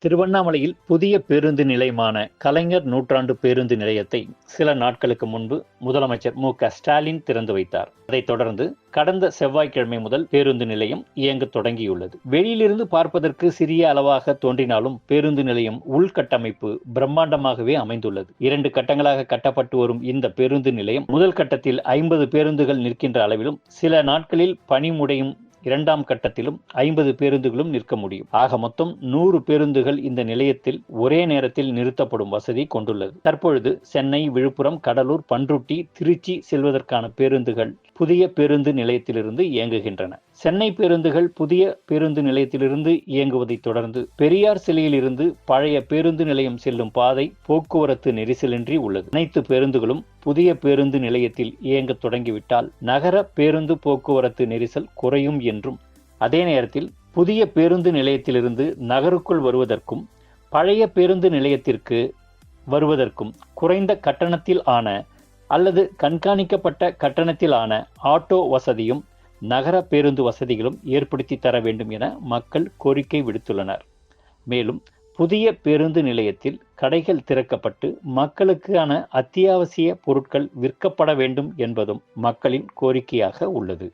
திருவண்ணாமலையில் புதிய பேருந்து நிலையமான கலைஞர் நூற்றாண்டு பேருந்து நிலையத்தை சில நாட்களுக்கு முன்பு முதலமைச்சர் மு.க.ஸ்டாலின் திறந்து வைத்தார். அதைத் தொடர்ந்து கடந்த செவ்வாய்க்கிழமை முதல் பேருந்து நிலையம் இயங்க தொடங்கியுள்ளது. வெளியிலிருந்து பார்ப்பதற்கு சிறிய அளவாக தோன்றினாலும் பேருந்து நிலையம் உள்கட்டமைப்பு பிரம்மாண்டமாகவே அமைந்துள்ளது. 2 கட்டங்களாக கட்டப்பட்டு வரும் இந்த பேருந்து நிலையம் முதல் கட்டத்தில் 50 பேருந்துகள் நிற்கின்ற அளவிலும், சில நாட்களில் பணி முடியும் 2ஆம் கட்டத்திலும் 50 பேருந்துகளும் நிற்க முடியும். ஆக மொத்தம் 100 பேருந்துகள் இந்த நிலையத்தில் ஒரே நேரத்தில் நிறுத்தப்படும் வசதி கொண்டுள்ளது. தற்பொழுது சென்னை, விழுப்புரம், கடலூர், பண்ருட்டி, திருச்சி செல்வதற்கான பேருந்துகள் புதிய பேருந்து நிலையத்திலிருந்து இயங்குகின்றன. சென்னை பேருந்துகள் புதிய பேருந்து நிலையத்திலிருந்து இயங்குவதைத் தொடர்ந்து பெரியார் சிலையில் இருந்து பழைய பேருந்து நிலையம் செல்லும் பாதை போக்குவரத்து நெரிசலின்றி உள்ளது. அனைத்து பேருந்துகளும் புதிய பேருந்து நிலையத்தில் இயங்க தொடங்கிவிட்டால் நகர பேருந்து போக்குவரத்து நெரிசல் குறையும் என்றும், அதே நேரத்தில் புதிய பேருந்து நிலையத்திலிருந்து நகருக்குள் வருவதற்கும் பழைய பேருந்து நிலையத்திற்கு வருவதற்கும் குறைந்த கட்டணத்தில் ஆன அல்லது கண்காணிக்கப்பட்ட கட்டணத்தில் ஆன ஆட்டோ வசதியும் நகர பேருந்து வசதிகளும் ஏற்படுத்தி தர வேண்டும் என மக்கள் கோரிக்கை விடுத்துள்ளனர். மேலும் புதிய பேருந்து நிலையத்தில் கடைகள் திறக்கப்பட்டு மக்களுக்கான அத்தியாவசிய பொருட்கள் விற்கப்பட வேண்டும் என்பதும் மக்களின் கோரிக்கையாக உள்ளது.